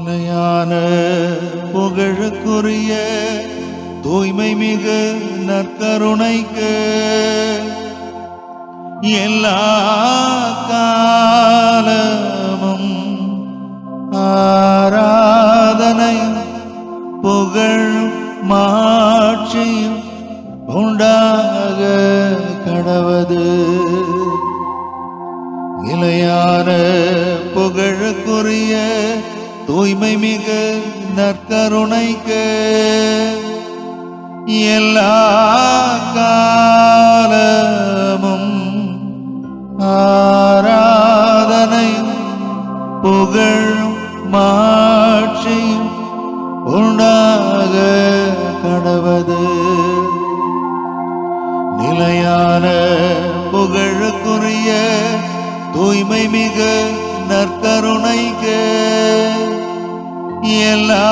நிலையான புகழுக்குரிய தூய்மை மிகு நற்கருணைக்கு எல்லா காலமும் ஆராதனை புகழும் மாட்சியும் உண்டாக கடவது. நிலையான புகழுக்குரிய தூய்மை மிகு நற்கருணைக்கு எல்லா காலமும் ஆராதனை புகழும் மாட்சியும் உண்டாக கடவது. நிலையான புகழுக்குரிய தூய்மை மிகு நற்கருணைக்கு எல்லா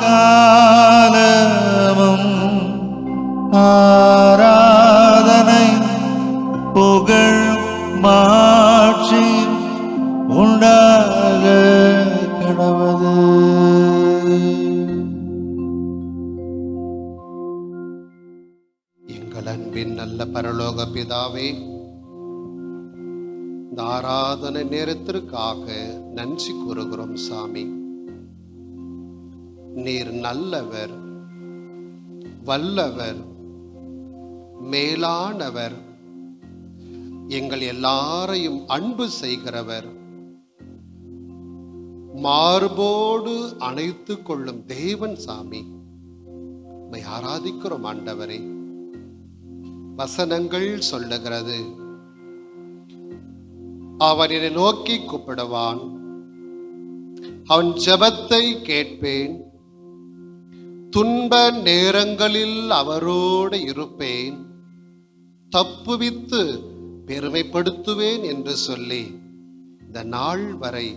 காலமும் ஆராதனை புகழும் மாட்சியும் உண்டாக கடவது. எங்கள் அன்பின் நல்ல பரலோக பிதாவே, இந்த ஆராதனை நேரத்திற்காக நன்றி கூறுகிறோம் சாமி. நீர் நல்லவர், வல்லவர், மேலானவர், எங்கள் எல்லாரையும் அன்பு செய்கிறவர், மார்போடு அணைத்து கொள்ளும் தேவன் சாமி. உம்மை ஆராதிக்கிறோம் ஆண்டவரே. வசனங்கள் சொல்லுகிறது, அவன் என்னை நோக்கி கூப்பிடுவான், அவன் ஜெபத்தை கேட்பேன், துன்ப நேரங்களில் அவரோடு இருப்பேன், தப்புவித்து பெருமைப்படுத்துவேன் என்று சொல்லி இந்த நாள் வரை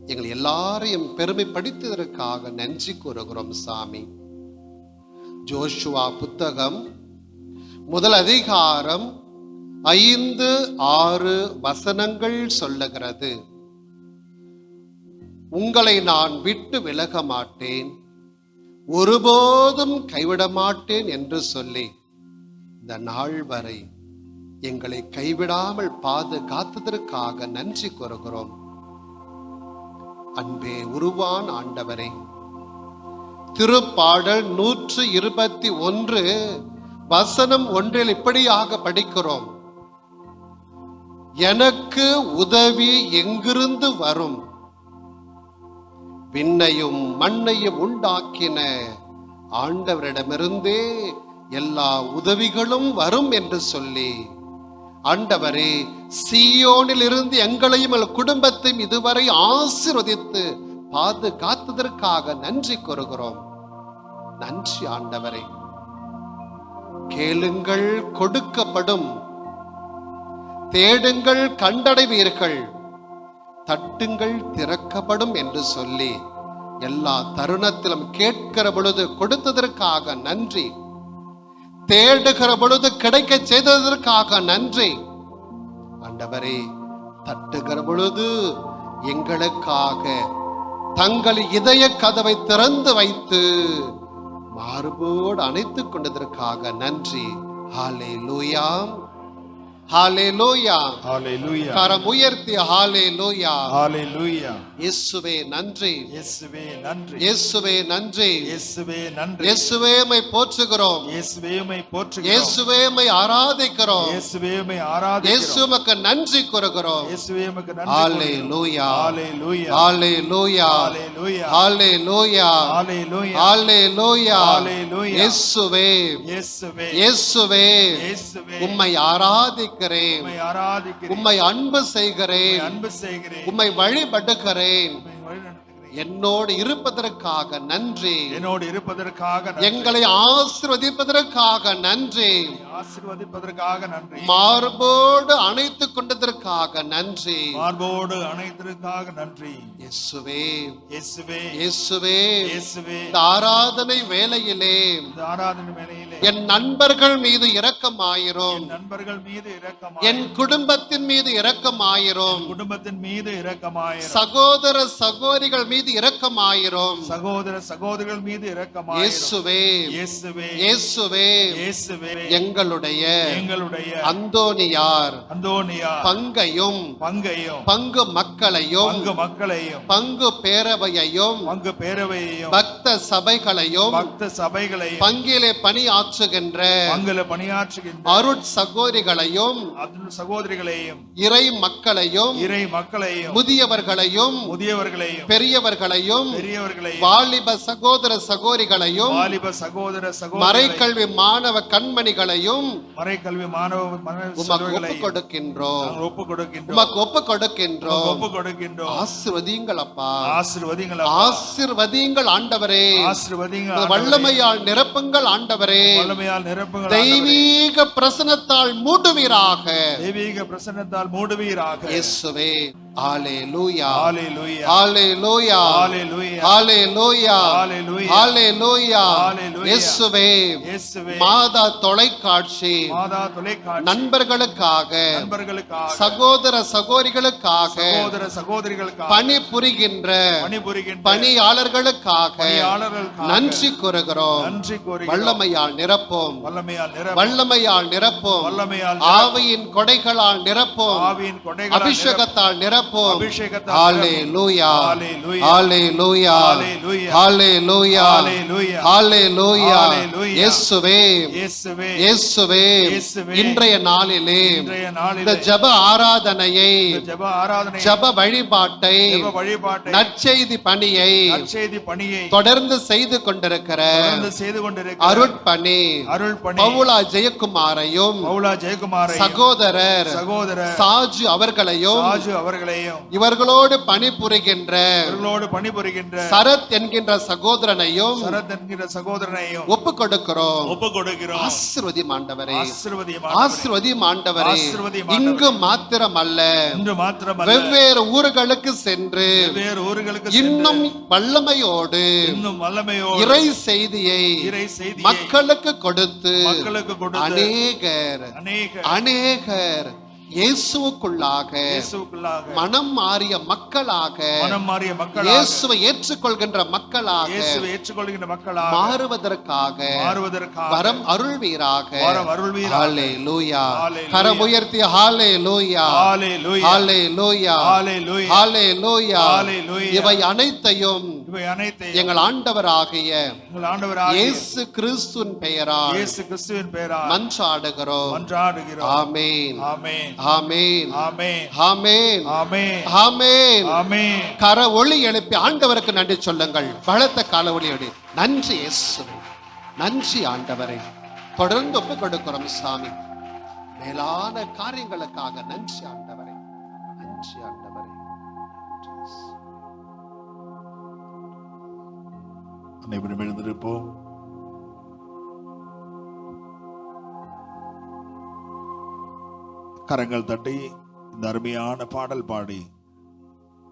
எங்கள் எல்லாரையும் பெருமைப்படுத்தியதற்காக நன்றி கூறுகிறோம் சாமி. ஜோஷுவா புத்தகம் 1 அதிகாரம் 5-6 வசனங்கள் சொல்லுகிறது, உங்களை நான் விட்டு விலக மாட்டேன், ஒருபோதும் கைவிட மாட்டேன் என்று சொல்லி இந்த நாள் வரை எங்களை கைவிடாமல் பாதுகாத்ததற்காக நன்றி கூறுகிறோம். அன்பே உருவான் ஆண்டவரே, திருப்பாடல் 121 வசனம் 1 இப்படியாக படிக்கிறோம், எனக்கு உதவி எங்கிருந்து வரும்? விண்ணையும் மண்ணையும் உண்டாக்கின ஆண்டவரிடமிருந்தே எல்லா உதவிகளும் வரும் என்று சொல்லி, ஆண்டவரே, சீயோனில் இருந்து எங்களையும் எங்கள் குடும்பத்தையும் இதுவரை ஆசீர்வதித்து பாதுகாத்ததற்காக நன்றி கூறுகிறோம். நன்றி ஆண்டவரே. கேளுங்கள் கொடுக்கப்படும், தேடுங்கள் கண்டடைவீர்கள், தட்டுங்கள் திறக்கப்படும் என்று சொல்லி எல்லா தருணத்திலும் கேட்கிற பொழுது கொடுத்ததற்காக நன்றி, தேடுகிற பொழுது கிடைக்க செய்ததற்காக நன்றி. ஆண்டவரே, தட்டுகிற பொழுது எங்களுக்காக தங்கள் இதய கதவை திறந்து வைத்து மார்போடு அணைத்துக் கொண்டதற்காக நன்றி. ஹல்லேலூயா, ஹல்லேலூயா, ஹல்லேலூயா. கரம் உயர்த்தி ஹல்லேலூயா, ஹல்லேலூயா. இயேசுவே நன்றி, இயேசுவே நன்றி, இயேசுவே நன்றி, இயேசுவே நன்றி, இயேசுவே உம்மை போற்றுகிறோம், இயேசுவே உம்மை போற்றுகிறோம், இயேசுவே உம்மை ஆராதிக்கிறோம், இயேசுவே உம்மை ஆராதிக்கிறோம், இயேசு உமக்கு நன்றி கூறுகிறோம். இயேசுவே உமக்கு நன்றி. ஹல்லேலூயா, ஹல்லேலூயா, ஹல்லேலூயா, ஹல்லேலூயா, ஹல்லேலூயா, ஹல்லேலூயா, ஹல்லேலூயா, ஹல்லேலூயா. இயேசுவே, இயேசுவே, இயேசுவே, இயேசுவே உம்மை ஆராதிக்கிறேன், உம்மை ஆராதிக்கிறேன், உம்மை அன்பு செய்கிறேன், உம்மை அன்பு செய்கிறேன், உம்மை வழிபடுகிறேன். உம்மை வழிநடத்துகிறேன். என்னோடு இருப்பதற்காக நன்றி, என்னோடு இருப்பதற்காக நன்றி, எங்களை ஆசீர்வதிப்பதற்காக நன்றி, ஆசீர்வதிப்பதற்காக நன்றி, மார்போடு அணைத்துக் கொண்டதற்காக நன்றி. மார்போடு அணைத்ததற்காக நன்றி. இயேசுவே, இயேசுவே, இயேசுவே, இயேசுவே, இந்த ஆராதனை வேளையிலே இந்த ஆராதனை வேளையிலே என் நண்பர்கள் மீது இரக்கமாயிரும், என் நண்பர்கள் மீது இரக்கமாயிரும், என் குடும்பத்தின் மீது இரக்கமாயிரும், குடும்பத்தின் மீது இரக்கமாயிரும், சகோதர சகோதரிகள் மீது மீது இரக்கமாயிரும். சகோதர சகோதரிகள் மீது இரக்கமாயிரும். இயேசுவே இயேசுவே இயேசுவே இயேசுவே எங்களுடைய அந்தோனியார் பங்கையும் பங்கு மக்களையும் பங்கு பேரவையையும் பக்த சபைகளையும் பங்கிலே பணியாற்றுகின்ற அருட்சகோதரிகளையும் இறை மக்களையும் முதியவர்களையும் பெரியவர்களையும் வாலிப சகோதர சகோதரிகளையும் மறைக்கல்வி மாணவ கண்மணிகளையும் ஒப்புக் கொடுக்கின்றோம். ஆசீர்வதியுங்கள் அப்பா, ஆசீர்வதியுங்கள் ஆண்டவரே, வல்லமையால் நிரப்புங்கள் ஆண்டவரே, தெய்வீக பிரசன்னத்தால் மூடுவீராக. இயேசுவே ஹalleluya ஹalleluya ஹalleluya ஹalleluya ஹalleluya. இயேசுவே மாதா தொலைக்காட்சி நண்பர்களுக்காக சகோதர சகோதரிகளுக்காக பணிபுரிகின்ற பணியாளர்களுக்காக நன்றி கூறுகிறோம். வல்லமையால் நிரப்போம், வல்லமையால் நிரப்போம், ஆவியின் கொடைகளால் நிரப்போம், அபிஷேகத்தால் நிரப்போம். ஹalleluya ஹalleluya ஹalleluya ஹalleluya. இயேசுவே இயேசுவே இன்றைய நாளிலே இந்த ஜெப ஆராதனையை ஜெப வழிபாட்டை நற்செய்தி பணியை தொடர்ந்து செய்து கொண்டிருக்கிற அருட்பணி பவுலா ஜெயக்குமாரையும் சகோதரர் சாஜு அவர்களையும் இவர்களோடு பணிபுரிகின்ற சரத் என்கின்ற சகோதரனையும் ஒப்புக் கொடுக்கிறோம். ஆசீர்வதி ஆண்டவரே, ஆசீர்வதி ஆண்டவரே. இங்கு மாத்திரமல்ல, வெவ்வேறு ஊர்களுக்கு சென்று இன்னும் வல்லமையோடு இறை செய்தியை மக்களுக்கு கொடுத்து அநேகர் அநேகர் இயேசுவுக்குள்ளாக மனம் மாறிய மக்களாக இயேசுவை ஏற்றுக்கொள்கின்ற மக்களாக மாறுவதற்காக வரம் அருள்வீராக. ஹalleluya. கரம் உயர்த்தி ஹalleluya ஹalleluya ஹalleluya. இவை அனைத்தையும் எங்கள் ஆண்டவராகிய இயேசு கிறிஸ்துவின் பெயரால் மன்றாடுகிறோம். ஆமென் ஆமென் ஆமென் ஆமென் ஆமென். கர ஒளி எழுப்பி ஆண்டவருக்கு நன்றி சொல்லுங்கள். பலத்த கால ஒளியோடு நன்றி இயேசுவே, நன்றி ஆண்டவரே. தொடர்ந்து ஒப்புக் கொடுக்கிறோம் சாமி, மேலான காரியங்களுக்காக நன்றி ஆண்டவரே, நன்றி ஆண்டவரே. அனைவரும் எழுந்திருப்போம். கரங்கள் தட்டி இந்த அருமையான பாடல் பாடி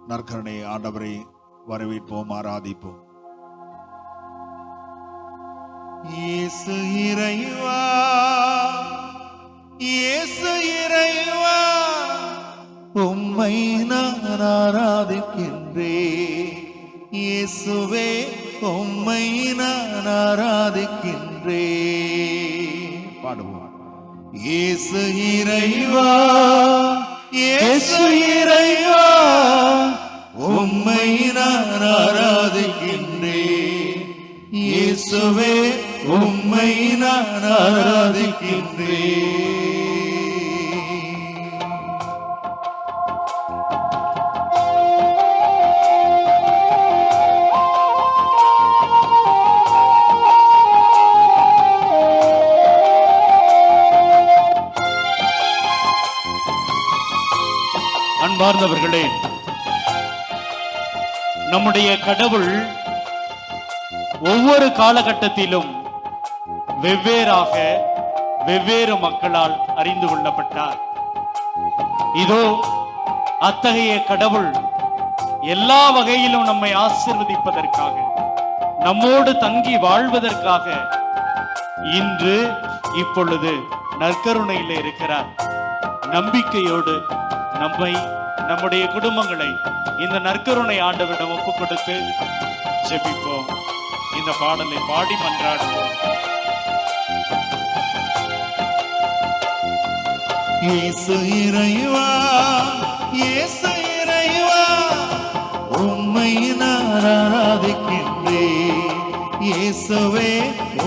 நற்கருணை ஆண்டவரை வரவேற்போம், ஆராதிப்போம். இயேசு இறைவா, இயேசு இறைவா, உம்மை நான் ஆராதிக்கின்றேன். இயேசுவே உம்மை நான் ஆராதிக்கின்றேன். பாடுவோம். இயேசு இறைவா, இயேசு இறைவா, உம்மை நான் ஆராதிக்கின்றேன். இயேசுவே உம்மை நான் ஆராதிக்கின்றேன். அன்பார்ந்தவர்களே, நம்முடைய கடவுள் ஒவ்வொரு காலகட்டத்திலும் வெவ்வேறாக வெவ்வேறு மக்களால் அறிந்து கொள்ளப்பட்டார். இதோ அத்தகைய கடவுள் எல்லா வகையிலும் நம்மை ஆசீர்வதிப்பதற்காக, நம்மோடு தங்கி வாழ்வதற்காக இன்று இப்பொழுது நற்கருணையில் இருக்கிறார். நம்பிக்கையோடு நம்மை நம்முடைய குடும்பங்களை இந்த நற்கருணை ஆண்டவரிடம் ஒப்பு கொடுத்து ஜெபிப்போம். இந்த பாடலை பாடி மன்றாடுவோம். இயேசு இறைவா, இயேசு இறைவா, உம்மை நான் ஆராதிக்கின்றேன். இயேசுவே,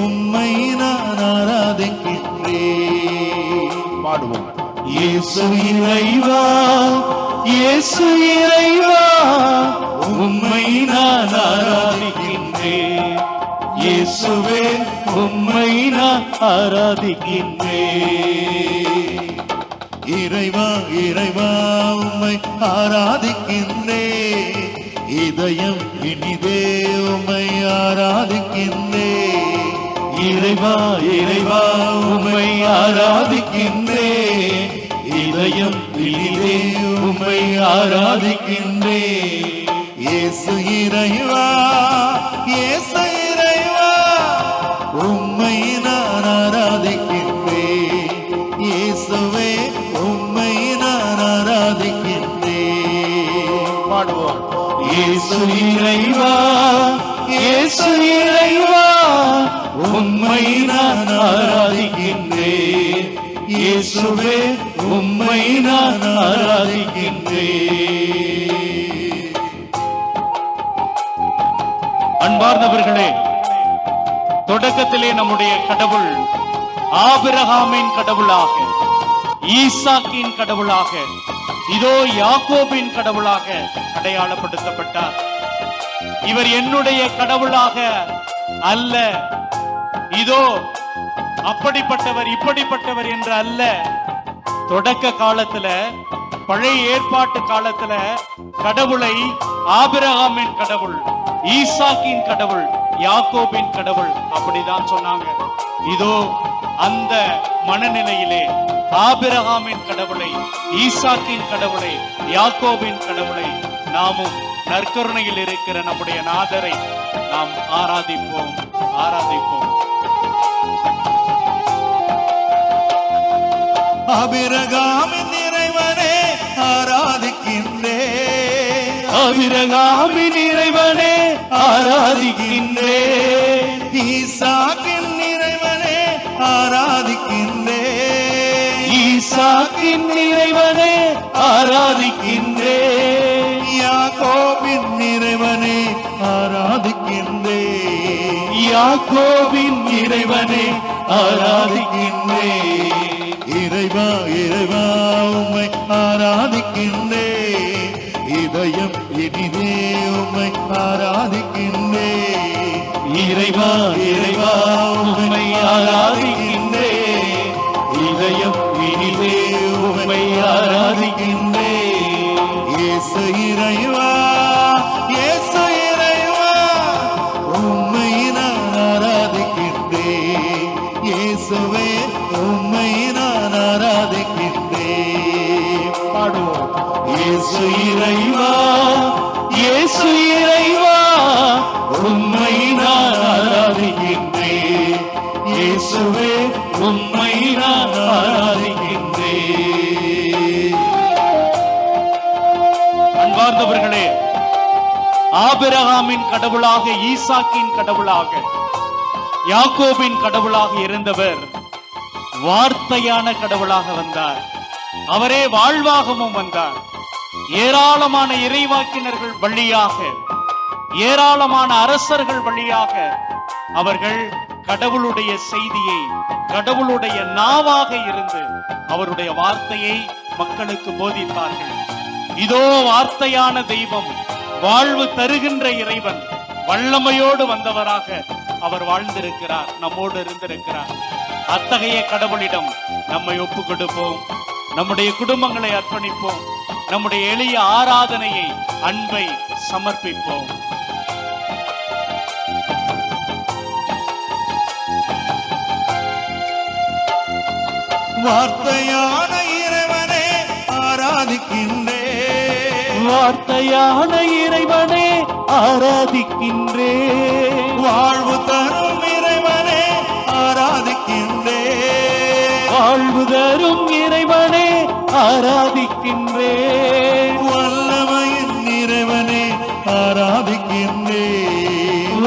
உம்மை நான் ஆராதிக்கின்றேன். பாடுவோம். இயேசு இறைவா, இயேசு இறைவா, உம்மை நான் ஆராதிக்கின்றேன். இயேசுவே, உம்மை நான் ஆராதிக்கின்றேன். இறைவா, இறைவா, உம்மை ஆராதிக்கின்றேன். இதயம் இனிதே உம்மை ஆராதிக்கின்றேன். இறைவா, இறைவா, உம்மை ஆராதிக்கின்றேன். இதயம் இனிதே உம்மை ஆராதிக்கின்றேன். இயேசு இறைவா, இயேசு இறைவா, உம்மை நான் ஆராதிக்கின்றேன். இயேசுவே, உம்மை நான் ஆராதிக்கின்றேன். பாடுவோம். இயேசு இறைவா, இயேசு இறைவா, உம்மை நான் ஆராதிக்கின்றேன். இயேசுவே, உம்மை நான் ஆராதிக்கின்றேன். அன்பார்ந்தவர்களே, தொடக்கத்திலே நம்முடைய கடவுள் ஆபிரகாமின் கடவுளாக, ஈசாக்கின் கடவுளாக, இதோ யாக்கோபின் கடவுளாக அடையாளப்படுத்தப்பட்டார். இவர் என்னுடைய கடவுளாக அல்ல, இதோ அப்படிப்பட்டவர் இப்படிப்பட்டவர் என்று அல்ல. தொடக்க காலத்துல, பழைய ஏற்பாட்டு காலத்துல கடவுளை ஆபிரகாமின் கடவுள், ஈசாக்கின் கடவுள், யாக்கோபின் கடவுள் அப்படிதான் சொன்னாங்க. இதோ அந்த மனநிலையிலே ஆபிரகாமின் கடவுளை, ஈசாக்கின் கடவுளை, யாக்கோபின் கடவுளை நாமும் நற்கருணையில் இருக்கிற நம்முடைய நாதரை நாம் ஆராதிப்போம், ஆராதிப்போம். ஆபிரகாமின் இறைவனே ஆராதிக்கின்றேன். ஆபிரகாமின் இறைவனே ஆராதிக்கின்றேன். ஈசாக்கின் இறைவனே ஆராதிக்கின்றேன். ஈசாக்கின் இறைவனே ஆராதிக்கின்றேன். யாக்கோபின் இறைவனே ஆராதிக்கின்றேன். யாக்கோபின் இறைவனே ஆராதிக்கின்றேன். இறைவா, இறைவா, உம்மை ஆராதிக்கின்றேன். இதயம் இனிதே உம்மை ஆராதிக்கின்றேன். இறைவா, இறைவா, உம்மை ஆராதிக்கின்றேன். இதயம் இனிதே உம்மை ஆராதிக்கின்றேன். இயேசு இறைவா, இயேசு இறைவா, உம்மை நான் ஆராதிக்கின்றேன். இயேசுவே, உம்மை நான் ஆராதிக்கின்றேன். பாடுவோம். இயேசு இறைவா, இயேசு இறைவா, உம்மை நான் ஆராதிக்கின்றேன். இயேசுவே, உம்மை நான் ஆராதிக்கின்றேன். அன்பார்ந்தவர்களே, ஆபிரகாமின் கடவுளாக, ஈசாக்கின் கடவுளாக, யாக்கோபின் கடவுளாக இருந்தவர் வார்த்தையான கடவுளாக வந்தார். அவரே வாழ்வாகவும் வந்தார். ஏராளமான இறைவாக்கினர்கள் வழியாக, ஏராளமான அரசர்கள் வழியாக அவர்கள் கடவுளுடைய செய்தியை, கடவுளுடைய நாவாக இருந்து அவருடைய வார்த்தையை மக்களுக்கு போதித்தார்கள். இதோ வார்த்தையான தெய்வம், வாழ்வு தருகின்ற இறைவன், வல்லமையோடு வந்தவராக அவர் வாழ்ந்திருக்கிறார், நம்மோடு இருந்திருக்கிறார். அத்தகைய கடவுளிடம் நம்மை ஒப்பு கொடுப்போம், நம்முடைய குடும்பங்களை அர்ப்பணிப்போம், நம்முடைய எளிய ஆராதனையை, அன்பை சமர்ப்பிப்போம். வார்த்தையான இறைவனே ஆராதிக்கின்றேன். வார்த்தையான இறைவனே ஆராதிக்கின்றேன். வாழ்வு தரும் இறைவனே ஆராதிக்கின்றேன். வாழ்வு தரும் இறைவனே ஆராதிக்கின்றேன்.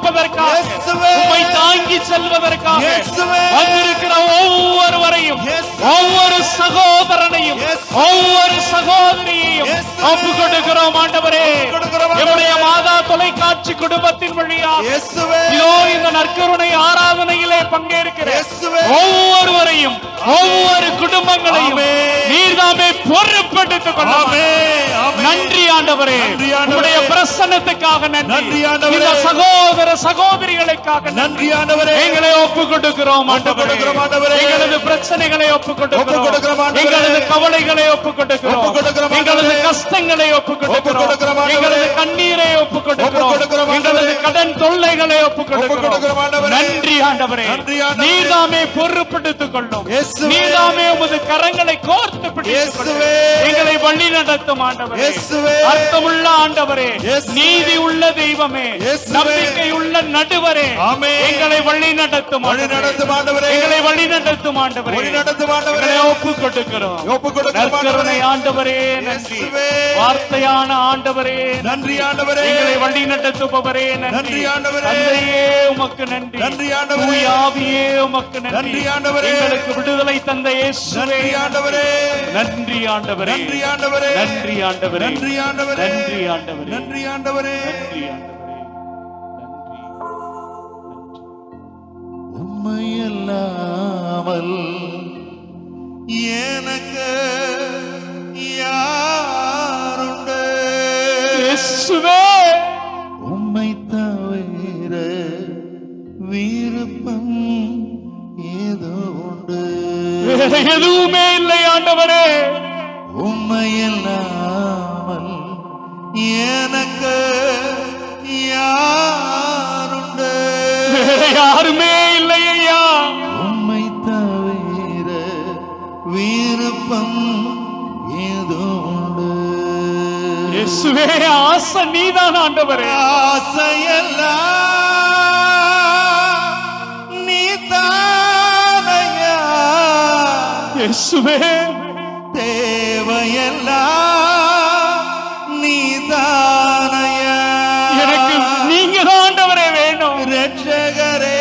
சுமப்பதற்காக, இயேசுவே. உம்மை தாங்கி செல்வதற்காக இயேசுவே. வந்திருக்கிற ஒவ்வொருவரையும், இயேசுவே. ஒவ்வொரு சகோதரனையும், இயேசுவே. ஒவ்வொரு சகோதரியையும் இயேசுவே. ஒப்பு கொடுக்கிறோம் ஆண்டவரே. கொடுக்கிறோம் ஆண்டவரே. நம்முடைய மாதா தொலைக்காட்சி குடும்பத்தின் வழியாக இயேசுவே. இதோ இந்த நற்கருணை ஆராதனையிலே பங்கேற்கிற இயேசுவே. ஒவ்வொருவரையும், ஒவ்வொரு குடும்பங்களையும் ஆமென். நீர்தாமே பொறுப்பெடுத்துக் கொள்ளும். ஆமென். ஆமென். நன்றி ஆண்டவரே. நன்றி ஆண்டவரே. உம்முடைய பிரசன்னத்துக்காக நன்றி. நன்றி ஆண்டவரே. இந்த சகோதர சகோதரிகளுக்காக நன்றி ஆண்டவரே. எங்களை ஒப்பு கொடுக்கிறோம் ஆண்டவரே. கொடுக்கிறோம் ஆண்டவரே. எங்களது பிரச்சனைகளை ஒப்பு கொடுக்கிறோம் கொடுக்கிறோம். ஆண்டவரே. எங்களது கவலைகளை ஒப்பு கொடுக்கிறோம். ஒப்பு கொடுக்கிறோம் ஆண்டவரே. எங்களது கஷ்டங்களை ஒப்பு கொடுக்கிறோம் கொடுக்கிறோம். ஆண்டவரே. எங்களது கண்ணீரை ஒப்பு கொடுக்கிறோம். கொடுக்கிறோம் ஆண்டவரே. எங்களது கடன் தொல்லைகளை ஒப்பு கொடுக்கிறோம் கொடுக்கிறோம். ஆண்டவரே. நன்றி ஆண்டவரே. நன்றி ஆண்டவரே. நீர்தாமே பொறுப்பெடுத்துக் கொள்ளும். இயேசுவே. நீர்தாமே உமது கரங்களை கோர்த்து பிடித்துக் கொள்ளும். இயேசுவே. எங்களை வழி நடத்தும் ஆண்டவரே. இயேசுவே. அர்த்தமுள்ள ஆண்டவரே. இயேசுவே. நீதி உள்ள தெய்வமே. இயேசுவே. நம்பிக்கை உள்ள நடுவரே. ஆமென். எங்களை வழி நடத்தும் வழி நடத்தும் ஆண்டவரே. எங்களை வழி நடத்தும் ஆண்டவரே. வழி நடத்தும் ஆண்டவரே. எங்களை ஒப்பு கொடுக்கிறோம். ஒப்பு கொடுக்கிறோம் நற்கருணை ஆண்டவரே. ஆண்டவரே நன்றி. இயேசுவே. வார்த்தையான ஆண்டவரே நன்றி ஆண்டவரே. எங்களை வழி நடத்துபவரே நன்றி. நன்றி ஆண்டவரே. தந்தையே உமக்கு நன்றி. நன்றி ஆண்டவரே. தூய ஆவியே உமக்கு நன்றி. நன்றி ஆண்டவரே. எங்களுக்கு விடுதலை தந்த இயேசுவே நன்றி ஆண்டவரே. நன்றி ஆண்டவரே. நன்றி ஆண்டவரே. நன்றி ஆண்டவரே. நன்றி ஆண்டவரே. நன்றி ஆண்டவரே. நன்றி ஆண்டவரே. நன்றி ஆண்டவரே. உம்மையல்லாமல் எனக்கு யாருண்டு? இயேசுவே உம்மை தவிர விருப்பம் ஏதோ உண்டு? வேற எதுவுமே இல்லை ஆண்டவரே. உம்மையல்லாமல் எனக்கு யாருண்டு? வேற யாருமே இல்லை ஐயா. உம்மை தவிர விருப்பம் ஏதோ உண்டு? இயேசுவே ஆசை நீதான் ஆண்டவரே. ஆசையெல்லாம் நீதானையா? இயேசுவே தேவையெல்லாம் நீதானையா? எனக்கு நீங்க தான் ஆண்டவரே வேணும். ரட்சகரே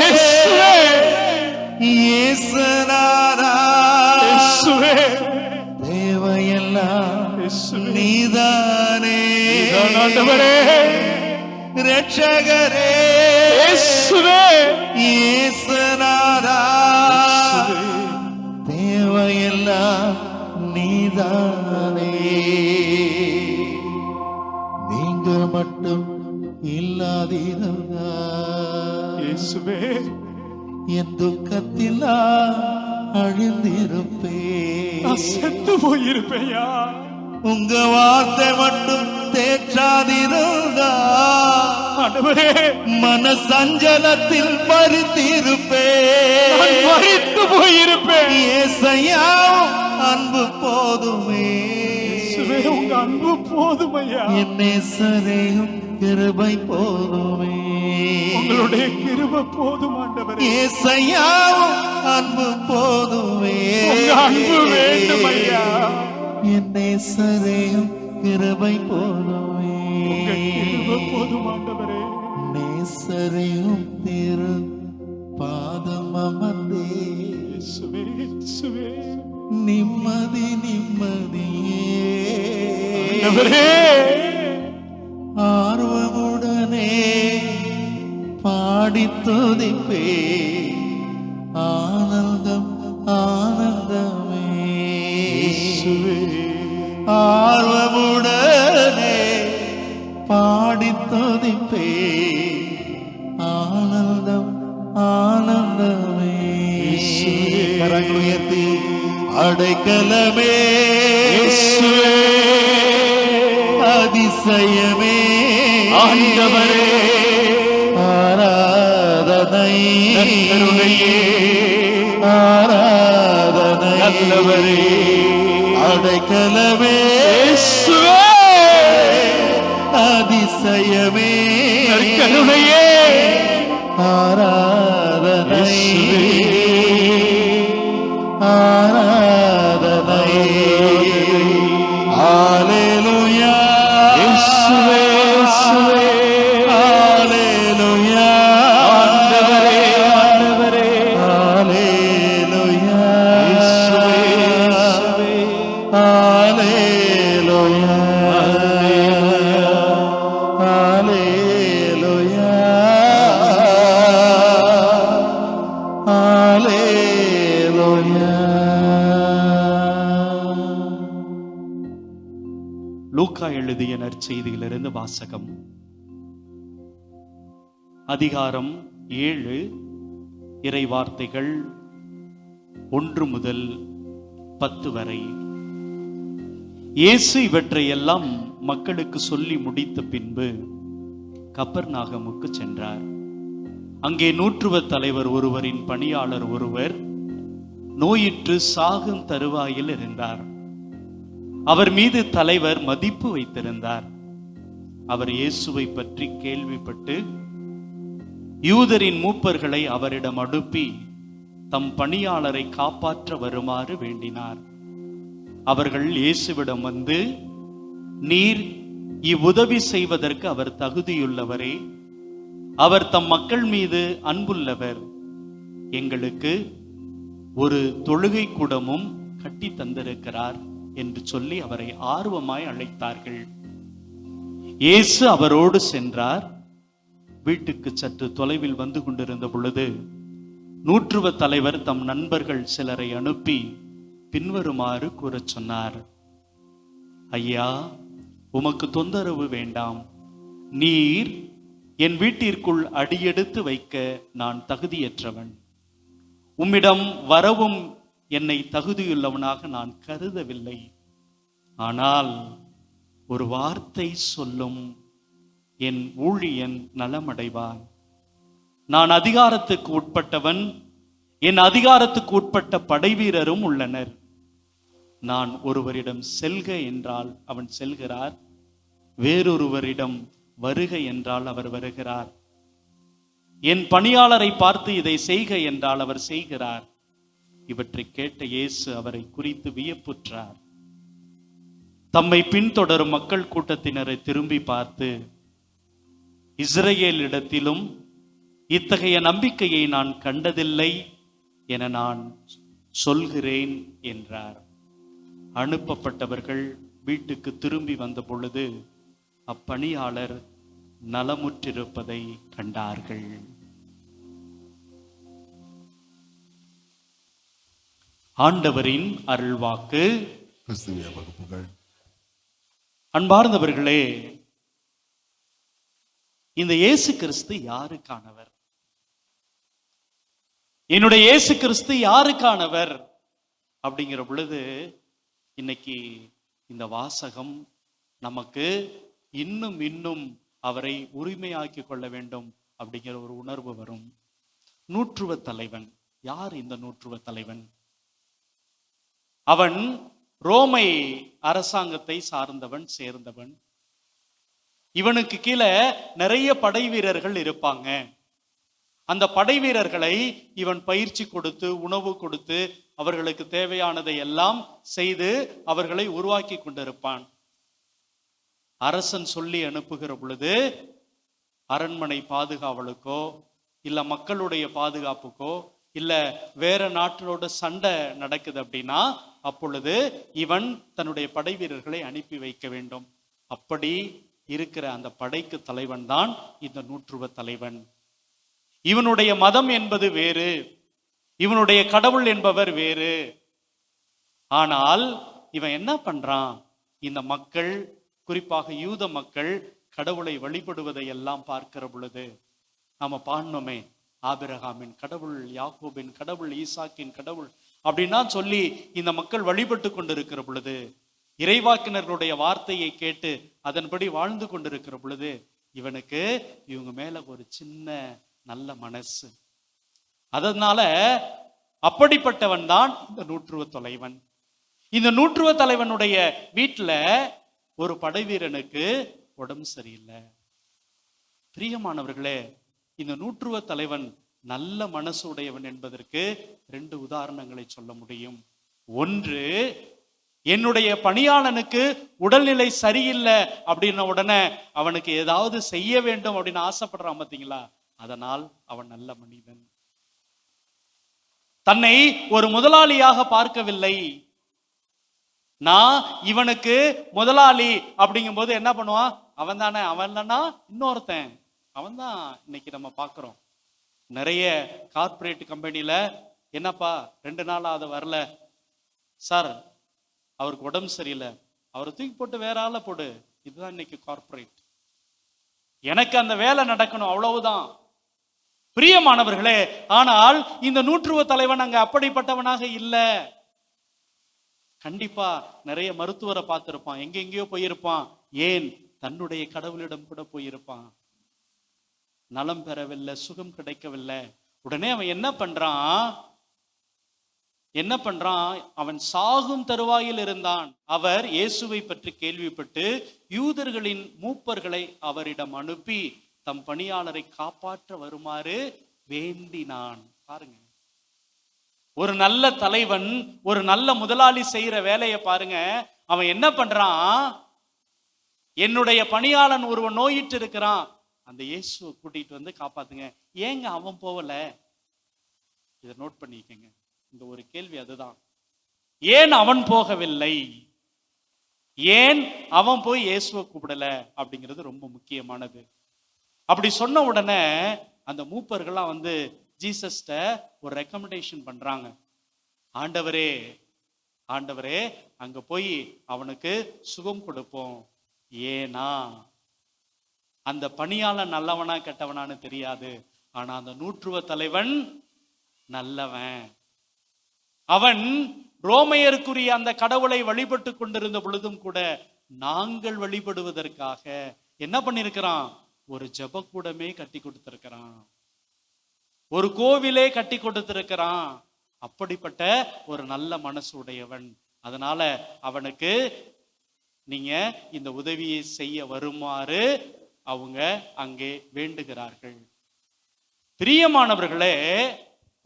இயேசுவே இயேசுநாதா, இயேசுவே தேவையெல்லாம் இயேசுவே நீதானே. நீதான் ஆண்டவரே. ரட்சகரே இயேசுவே இயேசுநாதா, தேவையெல்லாம் நீதானே. நீங்க மட்டும் இல்லாதிருந்தா இயேசுவே என் துக்கத்தில் அழிந்திருப்பே. நான் செத்து போயிருப்பேயா. உங்க வார்த்தை மட்டும் தேற்றாதிருந்தா ஆண்டவரே மன சஞ்சலத்தில் மறித்திருப்பே. நான் மரித்து போயிருப்பேன். ஏசையா அன்பு போதுமே. இயேசுவே உங்க அன்பு போதும் ஐயா. என் நேசரையும் கிருபை போதுமே. உங்களுடைய கிருபை போதும் ஆண்டவரே. ஏசையா அன்பு போதுமே. உங்க அன்பு வேண்டும் ஐயா. என் நேசரையும் கிருபை போதுமே. உங்க கிருபை போதும் ஆண்டவரே. நேசரையும் திரு பாதம் அமர்ந்தே. இயேசுவே இயேசுவே நிம்மதி நிம்மதியே. ஆண்டவரே ஆர்வமுடனே பாடி துதிப்பே. ஆனந்தம் ஆனந்தமே. ஆர்வமுடனே பாடி துதிப்பே. ஆனந்தம் ஆனந்தமே. கரங்கள் உயர்த்தி அடைக்கலமே. அதிசயமே ஆண்டவரே ஆராதனை. கருணையே ஆராதனை நல்லவரே. அடைக்கலமே. இயேசுவே அதிசயமே கருணையே ஆராதனை. இயேசுவே ஆராதனை. ஹalleluya. இயேசுவே இயேசுவே ஹalleluya. எழுதிய நற்செய்தியிலிருந்து வாசகம். அதிகாரம் 7, இறை வார்த்தைகள் 1 முதல் 10 வரை. இயேசு இவற்றையெல்லாம் மக்களுக்கு சொல்லி முடித்த பின்பு கப்பர்நாகமுக்கு சென்றார். அங்கே நூற்றுவ தலைவர் ஒருவரின் பணியாளர் ஒருவர் நோயிற்று சாகும் தருவாயில் இருந்தார். அவர் மீது தலைவர் மதிப்பு வைத்திருந்தார். அவர் இயேசுவை பற்றி கேள்விப்பட்டு யூதரின் மூப்பர்களை அவரிடம் அனுப்பி தம் பணியாளரை காப்பாற்ற வருமாறு வேண்டினார். அவர்கள் இயேசுவிடம் வந்து, நீர் இவ்வுதவி செய்வதற்கு அவர் தகுதியுள்ளவரே, அவர் தம் மக்கள் மீது அன்புள்ளவர், எங்களுக்கு ஒரு தொழுகை கூடமும் கட்டி தந்திருக்கிறார் என்று சொல்லி அவரை ஆர்வமாய் அழைத்தார்கள். இயேசு அவரோடு சென்றார். வீட்டுக்கு சற்று தொலைவில் வந்து கொண்டிருந்த பொழுது நூற்றுவ தலைவர் தம் நண்பர்கள் சிலரை அனுப்பி பின்வருமாறு கூறச் சொன்னார். ஐயா, உமக்கு தொந்தரவு வேண்டாம். நீர் என் வீட்டிற்குள் அடியெடுத்து வைக்க நான் தகுதியற்றவன். உம்மிடம் வரவும் என்னை தகுதியுள்ளவனாக நான் கருதவில்லை. ஆனால் ஒரு வார்த்தை சொல்லும், என் ஊழியன் நலமடைவான். நான் அதிகாரத்துக்கு உட்பட்டவன், என் அதிகாரத்துக்கு உட்பட்ட படைவீரரும் உள்ளனர். நான் ஒருவரிடம் செல்க என்றால் அவன் செல்கிறார், வேறொருவரிடம் வருக என்றால் அவர் வருகிறார். என் பணியாளரை பார்த்து இதை செய்க என்றால் அவர் செய்கிறார். இவற்றை கேட்ட இயேசு அவரை குறித்து வியப்புற்றார். தம்மை பின்தொடரும் மக்கள் கூட்டத்தினரை திரும்பி பார்த்து, இஸ்ரவேலிடத்திலும் இத்தகைய நம்பிக்கையை நான் கண்டதில்லை என நான் சொல்கிறேன் என்றார். அனுப்பப்பட்டவர்கள் வீட்டுக்கு திரும்பி வந்த பொழுது அப்பணியாளர் நலமுற்றிருப்பதை கண்டார்கள். ஆண்டவரின் அருள்வாக்கு. அன்பார்ந்தவர்களே, இந்த இயேசு கிறிஸ்து யாருக்கானவர்? என்னுடைய இயேசு கிறிஸ்து யாருக்கானவர் அப்படிங்கிற பொழுது இன்னைக்கு இந்த வாசகம் நமக்கு இன்னும் இன்னும் அவரை உரிமையாக்கி கொள்ள வேண்டும் அப்படிங்கிற ஒரு உணர்வு வரும். நூற்றுவ தலைவன் யார்? இந்த நூற்றுவ தலைவன் அவன் ரோமை அரசாங்கத்தை சார்ந்தவன், சேர்ந்தவன். இவனுக்கு கீழே நிறைய படை வீரர்கள் இருப்பாங்க. அந்த படை வீரர்களை இவன் பயிற்சி கொடுத்து, உணவு கொடுத்து, அவர்களுக்கு தேவையானதை எல்லாம் செய்து அவர்களை உருவாக்கி கொண்டிருப்பான். அரசன் சொல்லி அனுப்புகிற பொழுது அரண்மனை பாதுகாவலுக்கோ இல்ல மக்களுடைய பாதுகாப்புக்கோ இல்ல வேற நாட்டினோட சண்டை நடக்குது அப்படின்னா அப்பொழுது இவன் தன்னுடைய படை வீரர்களை அனுப்பி வைக்க வேண்டும். அப்படி இருக்கிற அந்த படைக்கு தலைவன் தான் இந்த நூற்றுவ தலைவன். இவனுடைய மதம் என்பது வேறு, இவனுடைய கடவுள் என்பவர் வேறு. ஆனால் இவன் என்ன பண்றான்? இந்த மக்கள், குறிப்பாக யூத மக்கள் கடவுளை வழிபடுவதை எல்லாம் பார்க்கிற பொழுது நாம பாடணுமே, ஆபிரகாமின் கடவுள், யாக்கோபின் கடவுள், ஈசாக்கின் கடவுள் அப்படின்னா சொல்லி இந்த மக்கள் வழிபட்டு கொண்டிருக்கிற பொழுது, இறைவாக்கினர்களுடைய வார்த்தையை கேட்டு அதன்படி வாழ்ந்து கொண்டிருக்கிற பொழுது இவனுக்கு இவங்க மேல ஒரு சின்ன நல்ல மனசு. அதனால அப்படிப்பட்டவன் தான் இந்த நூற்றுவ தலைவன். இந்த நூற்றுவ தலைவனுடைய வீட்டுல ஒரு படை வீரனுக்கு உடம்பு சரியில்லை. பிரியமானவர்களே, இந்த நூற்றுவ தலைவன் நல்ல மனசு உடையவன் என்பதற்கு 2 உதாரணங்களை சொல்ல முடியும். ஒன்று, என்னுடைய பணியாளனுக்கு உடல்நிலை சரியில்லை அப்படின்ன உடனே அவனுக்கு ஏதாவது செய்ய வேண்டும் அப்படின்னு ஆசைப்படுறான் பார்த்தீங்களா, அதனால் அவன் நல்ல மனிதன். தன்னை ஒரு முதலாளியாக பார்க்கவில்லை. நான் இவனுக்கு முதலாளி அப்படிங்கும் போது என்ன பண்ணுவான்? அவன் தானே, அவன் இல்லைன்னா இன்னொருத்தன், அவன் தான். இன்னைக்கு நம்ம பார்க்கிறோம் நிறைய கார்பரேட் கம்பெனியில, என்னப்பா 2 நாளா அதை வரல சார், அவருக்கு உடம்பு சரியில்லை, அவரை தூக்கி போட்டு வேற ஆளை போடு, இதுதான் இன்னைக்கு கார்ப்பரேட். எனக்கு அந்த வேலை நடக்கணும், அவ்வளவுதான். பிரியமானவர்களே, ஆனால் இந்த நூற்றுவ தலைவன் அங்க அப்படிப்பட்டவனாக இல்லை. கண்டிப்பா நிறைய மருத்துவரை பார்த்திருப்பான், எங்கெங்கயோ போயிருப்பான். ஏன்? தன்னுடைய கடவுளிடம் கூட போயிருப்பான். நலம் பெறவில்லை, சுகம் கிடைக்கவில்லை. உடனே அவன் என்ன பண்றான்? அவன் சாகும் தருவாயில் இருந்தான். அவர் இயேசுவை பற்றி கேள்விப்பட்டு யூதர்களின் மூப்பர்களை அவரிடம் அனுப்பி தம் பணியாளரை காப்பாற்ற வருமாறு வேண்டினான். பாருங்க, ஒரு நல்ல தலைவன், ஒரு நல்ல முதலாளி செய்யற வேலையை பாருங்க. அவன் என்ன பண்றான்? என்னுடைய பணியாளன் ஒருவன் நோயிட்டு இருக்கிறான், அந்த இயேசுவை கூட்டிட்டு வந்து காப்பாத்துங்க. ஏங்க அவன் போகல? இதை நோட் பண்ணிக்கங்க. இந்த ஒரு கேள்வி அதுதான். ஏன் அவன் போகவில்லை? ஏன் அவன் போய் இயேசுவை கூப்பிடல? அப்படிங்கிறது ரொம்ப முக்கியமானது. அப்படி சொன்ன உடனே அந்த மூப்பர்கள்லாம் வந்து ஜீசஸ்ட ஒரு ரெக்கமெண்டேஷன் பண்றாங்க. ஆண்டவரே, அங்க போய் அவனுக்கு சுகம் கொடுப்போம். ஏனா அந்த பணியாளன் நல்லவனா கெட்டவனான்னு தெரியாது, ஆனா அந்த நூற்றுவ தலைவன் நல்லவன். அவன் ரோமையருக்குரிய அந்த கடவுளை வழிபட்டு கொண்டிருந்த பொழுதும் கூட நாங்கள் வழிபடுவதற்காக என்ன பண்ணிருக்கிறான்? ஒரு ஜெபக்கூடமே கட்டி கொடுத்திருக்கிறான், ஒரு கோவிலே கட்டி கொடுத்திருக்கிறான். அப்படிப்பட்ட ஒரு நல்ல மனசு உடையவன். அதனால அவனுக்கு நீங்க இந்த உதவியை செய்ய வருமாறு அவங்க அங்கே வேண்டுகிறார்கள். பிரியமானவர்களே,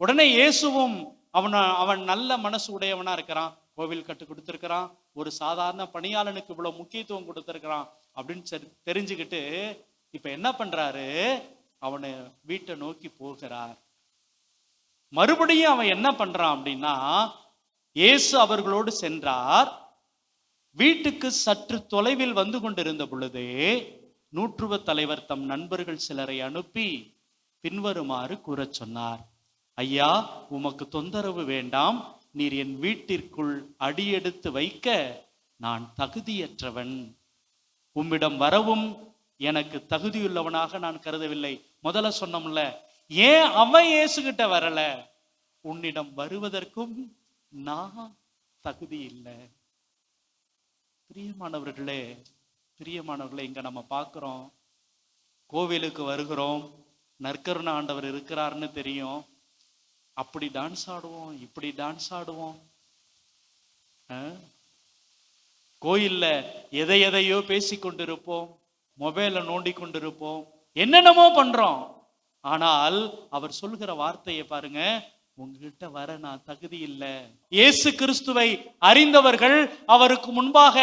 உடனே இயேசுவும் அவன் நல்ல மனசு உடையவனா இருக்கிறான், கோவில் கட்டு கொடுத்திருக்கிறான், ஒரு சாதாரண பணியாளனுக்கு இவ்வளவு முக்கியத்துவம் கொடுத்திருக்கிறான் அப்படின்னு தெரிஞ்சுக்கிட்டு இப்ப என்ன பண்றாரு? அவனை வீட்டை நோக்கி போகிறார். மறுபடியும் அவன் என்ன பண்றான் அப்படின்னா, இயேசு அவர்களோடு சென்றார். வீட்டுக்கு சற்று தொலைவில் வந்து கொண்டிருந்த பொழுதே நூற்றுவ தலைவர் தம் நண்பர்கள் சிலரை அனுப்பி பின்வருமாறு கூறச் சொன்னார். ஐயா, உமக்கு தொந்தரவு வேண்டாம். நீர் என் வீட்டிற்குள் அடியெடுத்து வைக்க நான் தகுதியற்றவன். உம்மிடம் வரவும் எனக்கு தகுதியுள்ளவனாக நான் கருதவில்லை. முதல்ல சொன்னோம்ல, ஏன் அவன் இயேசுகிட்ட வரல? உன்னிடம் வருவதற்கும் நான் தகுதி இல்லை. பிரியமானவர்களே, இங்க நம்ம பார்க்கிறோம், கோவிலுக்கு வருகிறோம், நற்கருணை ஆண்டவர் இருக்கிறாருன்னு தெரியும், அப்படி டான்ஸ் ஆடுவோம், இப்படி டான்ஸ் ஆடுவோம், கோயில்ல எதையோ பேசி கொண்டிருப்போம், மொபைல நோண்டி கொண்டிருப்போம், என்னென்னமோ பண்றோம். ஆனால் அவர் சொல்கிற வார்த்தையை பாருங்க, உங்ககிட்ட வர நான் தகுதி இல்லை. இயேசு கிறிஸ்துவை அறிந்தவர்கள் அவருக்கு முன்பாக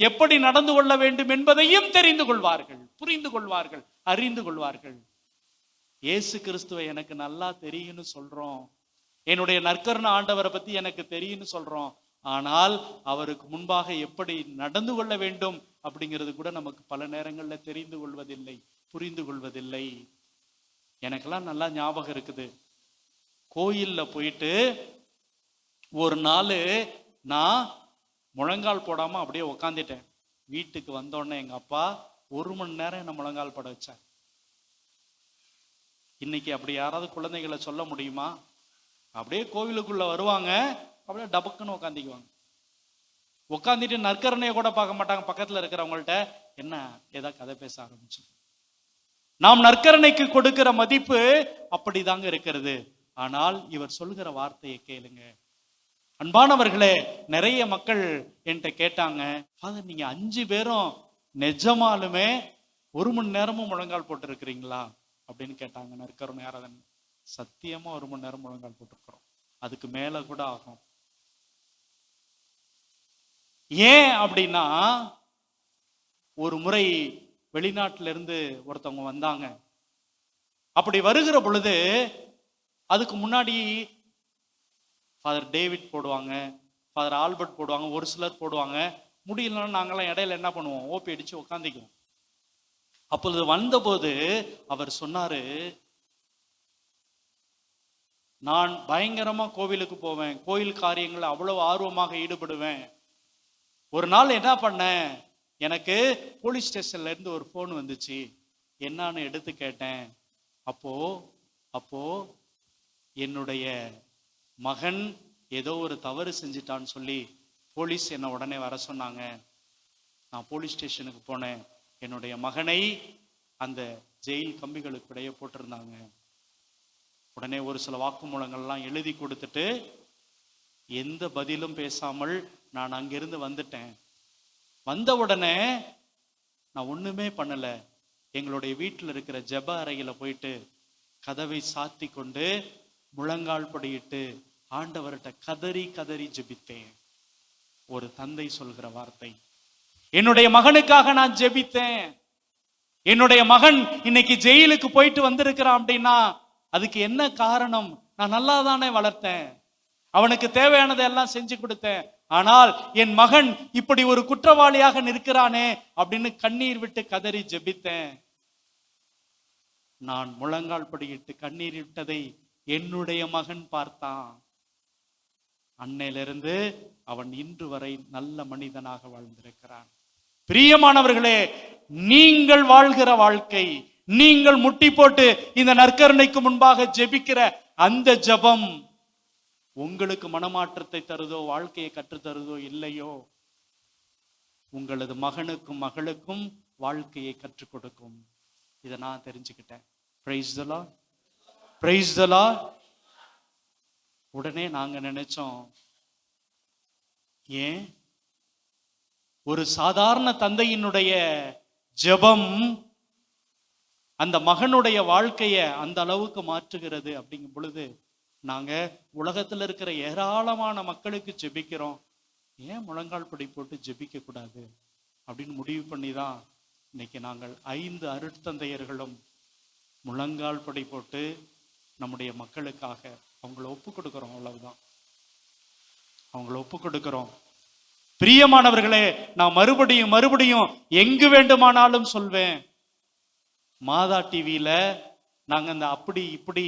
எப்படி நடந்து கொள்ள வேண்டும் என்பதையும் தெரிந்து கொள்வார்கள், புரிந்து கொள்வார்கள், அறிந்து கொள்வார்கள். இயேசு கிறிஸ்துவை எனக்கு நல்லா தெரியும்னு சொல்றோம், என்னுடைய நற்கருணை ஆண்டவரை பத்தி எனக்கு தெரியும்னு சொல்றோம், ஆனால் அவருக்கு முன்பாக எப்படி நடந்து கொள்ள வேண்டும் அப்படிங்கிறது கூட நமக்கு பல நேரங்கள்ல தெரிந்து கொள்வதில்லை, புரிந்து கொள்வதில்லை. எனக்கெல்லாம் நல்லா ஞாபகம் இருக்குது, கோயில்ல போயிட்டு ஒரு நாள் நான் முழங்கால் போடாம அப்படியே உக்காந்துட்டேன். வீட்டுக்கு வந்தோடனே எங்க அப்பா 1 மணி நேரம் என்ன முழங்கால் போட வச்சார். இன்னைக்கு அப்படி யாராவது குழந்தைகளை சொல்ல முடியுமா? அப்படியே கோவிலுக்குள்ள வருவாங்க, அப்படியே டபக்குன்னு உக்காந்திக்குவாங்க. உட்காந்துட்டு நற்கரணையை கூட பார்க்க மாட்டாங்க. பக்கத்துல இருக்கிறவங்கள்ட்ட என்ன ஏதாவது கதை பேச ஆரம்பிச்சு. நாம் நற்கரணைக்கு கொடுக்கிற மதிப்பு அப்படிதாங்க இருக்கிறது. ஆனால் இவர் சொல்கிற வார்த்தையை கேளுங்க. அன்பானவர்களே, நிறைய மக்கள் என்கிட்ட கேட்டாங்க, ஃபாதர் நீங்க 5 பேரும் நிஜமாலுமே 1 மணி நேரமும் முழங்கால் போட்டு இருக்கிறீங்களா அப்படின்னு கேட்டாங்க. நற்கருணை ஆராதனை சத்தியமா 1 மணி நேரம் முழங்கால் போட்டிருக்கிறோம், அதுக்கு மேல கூட ஆகும். ஏன் அப்படின்னா, ஒரு முறை வெளிநாட்டில இருந்து ஒருத்தவங்க வந்தாங்க. அப்படி வருகிற பொழுது அதுக்கு முன்னாடி ஃபாதர் டேவிட் போடுவாங்க, ஃபாதர் ஆல்பர்ட் போடுவாங்க, ஒரு சிலர் போடுவாங்க. முடியலன்னா நாங்களாம் இடையில என்ன பண்ணுவோம், ஓப்பி அடிச்சு உட்காந்துக்குவோம். அப்பொழுது வந்தபோது அவர் சொன்னாரு, நான் பயங்கரமா கோவிலுக்கு போவேன், கோயில் காரியங்கள் அவ்வளவு ஆர்வமாக ஈடுபடுவேன். ஒரு நாள் என்ன பண்ணேன், எனக்கு போலீஸ் ஸ்டேஷன்ல இருந்து ஒரு ஃபோன் வந்துச்சு. என்னான்னு எடுத்து கேட்டேன். அப்போ என்னுடைய மகன் ஏதோ ஒரு தவறு செஞ்சிட்டான்னு சொல்லி போலீஸ் என்னை உடனே வர சொன்னாங்க. நான் போலீஸ் ஸ்டேஷனுக்கு போனேன். என்னுடைய மகனை அந்த ஜெயில் கம்பிகளுக்கு இடையே போட்டிருந்தாங்க. உடனே ஒரு சில வாக்குமூலங்கள்லாம் எழுதி கொடுத்துட்டு எந்த பதிலும் பேசாமல் நான் அங்கிருந்து வந்துட்டேன். வந்த உடனே நான் ஒண்ணுமே பண்ணல. எங்களுடைய வீட்டில் இருக்கிற ஜெப அறையில போயிட்டு கதவை சாத்தி கொண்டு முழங்கால் படியிட்டு ஆண்டவர்கிட்ட கதறி கதறி ஜெபித்தேன். ஒரு தந்தை சொல்கிற வார்த்தை. என்னுடைய மகனுக்காக நான் ஜெபித்தேன். என்னுடைய மகன் இன்னைக்கு ஜெயிலுக்கு போயிட்டு வந்திருக்கிறான் அப்படின்னா அதுக்கு என்ன காரணம்? நான் நல்லா தானே வளர்த்தேன், அவனுக்கு தேவையானதை எல்லாம் செஞ்சு கொடுத்தேன். ஆனால் என் மகன் இப்படி ஒரு குற்றவாளியாக நிற்கிறானே அப்படின்னு கண்ணீர் விட்டு கதறி ஜெபித்தேன். நான் முழங்கால் படியிட்டு கண்ணீர் விட்டதை என்னுடைய மகன் பார்த்தான். அன்னையிலிருந்து அவன் இன்று வரை நல்ல மனிதனாக வாழ்ந்திருக்கிறான். பிரியமானவர்களே, நீங்கள் வாழ்கிற வாழ்க்கை, நீங்கள் முட்டி போட்டு இந்த நற்கருணைக்கு முன்பாக ஜெபிக்கிற அந்த ஜெபம் உங்களுக்கு மனமாற்றத்தை தருதோ, வாழ்க்கையை கற்று தருதோ இல்லையோ, உங்களது மகனுக்கும் மகளுக்கும் வாழ்க்கையை கற்றுக் கொடுக்கும். இதை நான் தெரிஞ்சுக்கிட்டேன். Price the lord, praise the Lord. உடனே நாங்க நினைச்சோம், ஏன் ஒரு சாதாரண தந்தையினுடைய ஜெபம் அந்த மகனுடைய வாழ்க்கைய அந்த அளவுக்கு மாற்றுகிறது அப்படிங்கும் பொழுது நாங்க உலகத்துல இருக்கிற ஏராளமான மக்களுக்கு ஜெபிக்கிறோம், ஏன் முழங்கால் படி போட்டு ஜெபிக்க கூடாது அப்படின்னு முடிவு பண்ணி தான் இன்னைக்கு நாங்கள் 5 அருட்தந்தையர்களும் முழங்கால் படி போட்டு நம்முடைய மக்களுக்காக அவங்கள ஒப்பு கொடுக்கிறோம். அவ்வளவுதான், அவங்கள ஒப்பு கொடுக்கிறோம். பிரியமானவர்களே, நான் மறுபடியும் எங்கு வேண்டுமானாலும் சொல்வேன், மாதா டிவியில நாங்க அந்த அப்படி இப்படி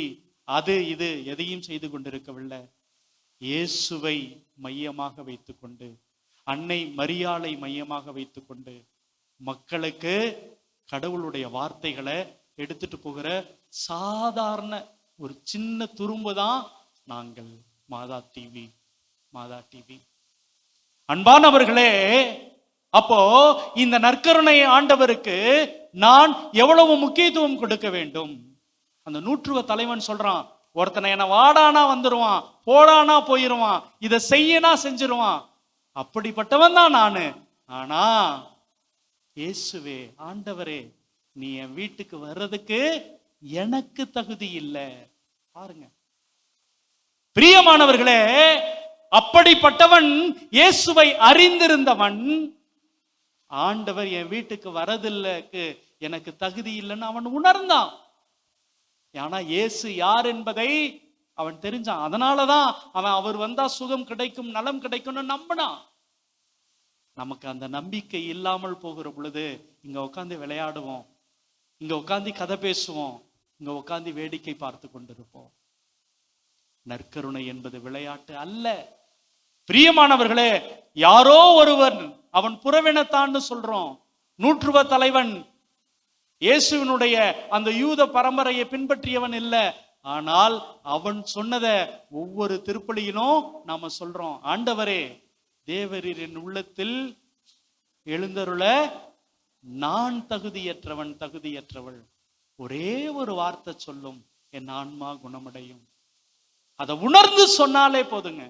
அது இது எதையும் செய்து கொண்டிருக்கவில்லை. இயேசுவை மையமாக வைத்துக்கொண்டு, அன்னை மரியாளை மையமாக வைத்துக்கொண்டு மக்களுக்கு கடவுளுடைய வார்த்தைகளை எடுத்துட்டு போகிற சாதாரண ஒரு சின்ன துரும்பு தான் நாங்கள் மாதா டிவி. அன்பானவர்களே, அப்போ இந்த நற்கருணை ஆண்டவருக்கு நான் எவ்வளவு முக்கியத்துவம் கொடுக்க வேண்டும்? அந்த நூற்றுவ தலைவன் சொல்றான், ஒருத்தனை என்ன வாடானா வந்துருவான், போடானா போயிருவான், இதை செய்யனா செஞ்சிருவான், அப்படிப்பட்டவன் தான் நானு. ஆனா இயேசுவே, ஆண்டவரே, நீ என் வீட்டுக்கு வர்றதுக்கு எனக்கு தகுதி இல்லை. பாருங்க பிரியமானவர்களே, அப்படிப்பட்டவன் இயேசுவை அறிந்திருந்தவன், ஆண்டவர் என் வீட்டுக்கு வரதில்லைக்கு எனக்கு தகுதி இல்லைன்னு அவன் உணர்ந்தான். ஆனா இயேசு யார் என்பதை அவன் தெரிஞ்சான். அதனாலதான் அவன் அவர் வந்தா சுகம் கிடைக்கும், நலம் கிடைக்கும்னு நம்பினான். நமக்கு அந்த நம்பிக்கை இல்லாமல் போகிற பொழுது இங்க உட்காந்து விளையாடுவோம், இங்க உட்காந்து கதை பேசுவோம், இங்க உட்காந்து வேடிக்கை பார்த்து கொண்டிருப்போம். நற்கருணை என்பது விளையாட்டு அல்ல. பிரியமானவர்களே, யாரோ ஒருவன், அவன் புறவினத்தான்னு சொல்றோம், நூற்றுவ தலைவன் இயேசுவினுடைய அந்த யூத பரம்பரையை பின்பற்றியவன் இல்லை. ஆனால் அவன் சொன்னதை ஒவ்வொரு திருப்பலியிலும் நாம சொல்றோம், ஆண்டவரே, தேவரீரின் உள்ளத்தில் எழுந்தருள நான் தகுதியற்றவள். ஒரே ஒரு வார்த்தை சொல்லும், என் ஆன்மா குணமடையும். அதை உணர்ந்து சொன்னாலே போதுங்க,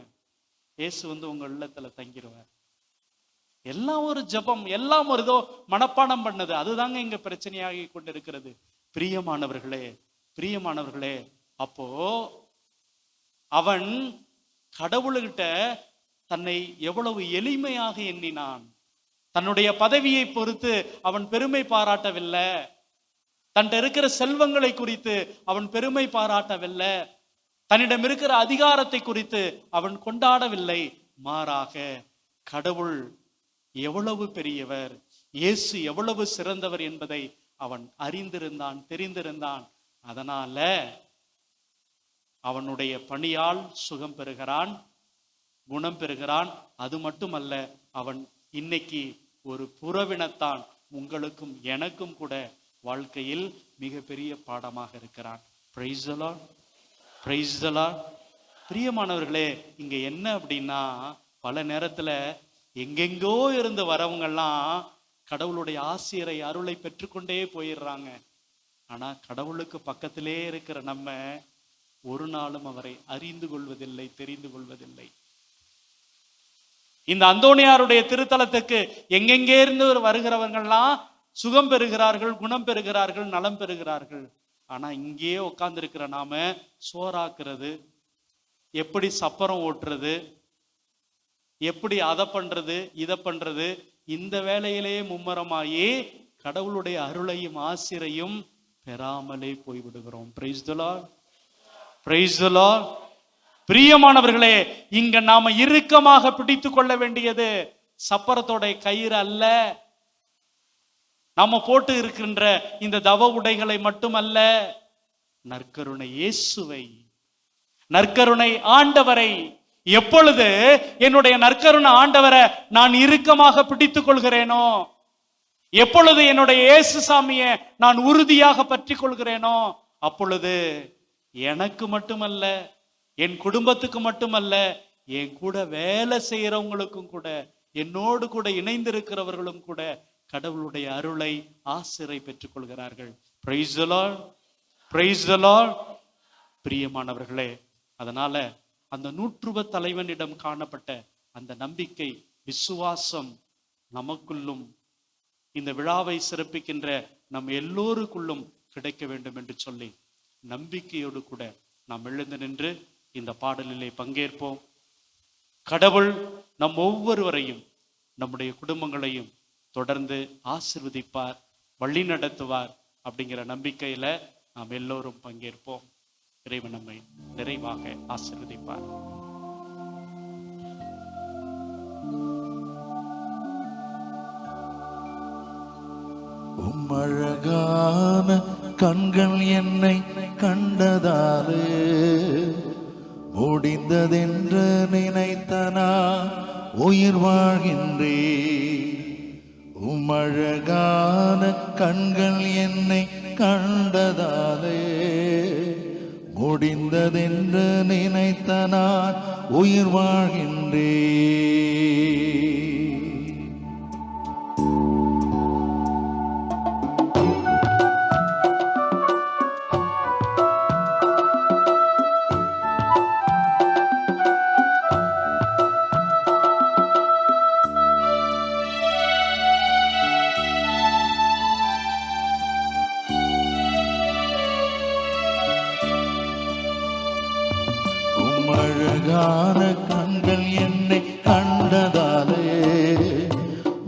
இயேசு உங்க உள்ளத்துல தங்கிடுவார். எல்லாம் ஒரு ஜபம், எல்லாம் ஒரு இதோ மனப்பாடம் பண்ணது, அதுதாங்க இங்க பிரச்சனையாகி கொண்டிருக்கிறது. பிரியமானவர்களே, அப்போ அவன் கடவுள்கிட்ட தன்னை எவ்வளவு எளிமையாக எண்ணினான். தன்னுடைய பதவியை பொறுத்து அவன் பெருமை பாராட்டவில்லை, தன்னிடம் இருக்கிற செல்வங்களை குறித்து அவன் பெருமை பாராட்டவில்லை, தன்னிடம் இருக்கிற அதிகாரத்தை குறித்து அவன் கொண்டாடவில்லை. மாறாக கடவுள் எவ்வளவு பெரியவர், இயேசு எவ்வளவு சிறந்தவர் என்பதை அவன் அறிந்திருந்தான், தெரிந்திருந்தான். அதனால அவனுடைய பணியால் சுகம் பெறுகிறான், குணம் பெறுகிறான். அது மட்டுமல்ல, அவன் இன்னைக்கு ஒரு புறவினத்தான் உங்களுக்கும் எனக்கும் கூட வாழ்க்கையில் மிகப்பெரிய பாடமாக இருக்கிறான். Price the lord, praise the lord. பிரியமானவர்களே, இங்க என்ன அப்படின்னா, பல நேரத்துல எங்கெங்கோ இருந்து வரவங்கெல்லாம் கடவுளுடைய ஆசிரியரை அருளை பெற்றுக்கொண்டே போயிடுறாங்க. ஆனா கடவுளுக்கு பக்கத்திலே இருக்கிற நம்ம ஒரு நாளும் அவரை அறிந்து கொள்வதில்லை, தெரிந்து கொள்வதில்லை. இந்த அந்தோணியாருடைய திருத்தலத்துக்கு எங்கெங்கே இருந்து வருகிறவர்கள்லாம் சுகம் பெறுகிறார்கள், குணம் பெறுகிறார்கள், நலம் பெறுகிறார்கள். ஆனா இங்கேயே உட்கார்ந்து இருக்கிற நாம சோறாக்குறது, எப்படி சப்பரம் ஓட்டுறது, எப்படி அதை பண்றது இதை பண்றது, இந்த வேலையிலேயே மும்மரமாயி கடவுளுடைய அருளையும் ஆசிரையும் பெறாமலே போய்விடுகிறோம். Praise the lord, praise the lord. பிரியமானவர்களே, இங்க நாம இறுக்கமாக பிடித்து கொள்ள வேண்டியது சப்பரத்தோட கயிறு அல்ல, நாம போட்டு இருக்கின்ற இந்த தவ உடைகளை மட்டுமல்ல, நற்கருணை இயேசுவை, நற்கருணை ஆண்டவரை. எப்பொழுது என்னுடைய நற்கருணை ஆண்டவரை நான் இறுக்கமாக பிடித்துக் கொள்கிறேனோ, எப்பொழுது என்னுடைய இயேசு சாமியை நான் உறுதியாக பற்றி கொள்கிறேனோ, அப்பொழுது எனக்கு மட்டுமல்ல, என் குடும்பத்துக்கு மட்டுமல்ல, என் கூட வேலை செய்யறவங்களுக்கும் கூட, என்னோடு கூட இணைந்திருக்கிறவர்களும் கூட கடவுளுடைய அருளை ஆசிரை பெற்றுக் கொள்கிறார்கள். Price the lord, praise the lord. பிரியமானவர்களே, அதனால அந்த 100 தலைவனிடம் காணப்பட்ட அந்த நம்பிக்கை, விசுவாசம் நமக்குள்ளும் இந்த விழாவை சிறப்பிக்கின்ற நம் எல்லோருக்குள்ளும் கிடைக்க வேண்டும் என்று சொல்லி நம்பிக்கையோடு கூட நாம் எழுந்து நின்று இந்த பாடலிலே பங்கேற்போம். கடவுள் நம் ஒவ்வொருவரையும், நம்முடைய குடும்பங்களையும் தொடர்ந்து ஆசீர்வதிப்பார், வழி நடத்துவார் அப்படிங்கிற நம்பிக்கையில நாம் எல்லோரும் பங்கேற்போம். இறைவன் நம்மை நிறைவாக ஆசீர்வதிப்பார். உம்மழகான கண்கள் என்னை கண்டதாலே முடிந்ததென்று நினைத்தனா உயிர் வாழ்கின்றேன். உம்மழகான கண்கள் என்னை கண்டதாலே முடிந்ததென்று நினைத்த நான் உயிர் வாழ்கின்றேன். அழகான கண்கள் என்னை கண்டதாலே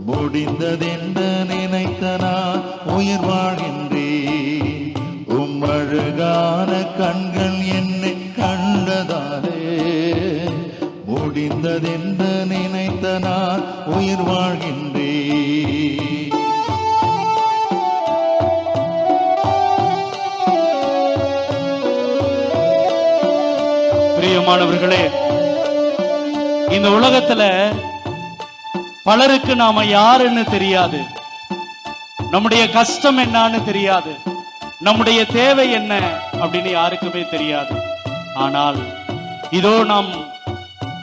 முடிந்ததென்று நினைத்த நான் உயிர் வாழ்கின்றேன். அழகான கண்கள் என்னை கண்டதாலே முடிந்ததென்று நினைத்த நான் உயிர் வாழ்கின்றேன். பிரியமானவர்களே, இந்த உலகத்துல பலருக்கு நாம யாருன்னு தெரியாது, நம்முடைய கஷ்டம் என்னன்னு தெரியாது, நம்முடைய தேவை என்ன அப்படின்னு யாருக்குமே தெரியாது. ஆனால் இதோ நாம்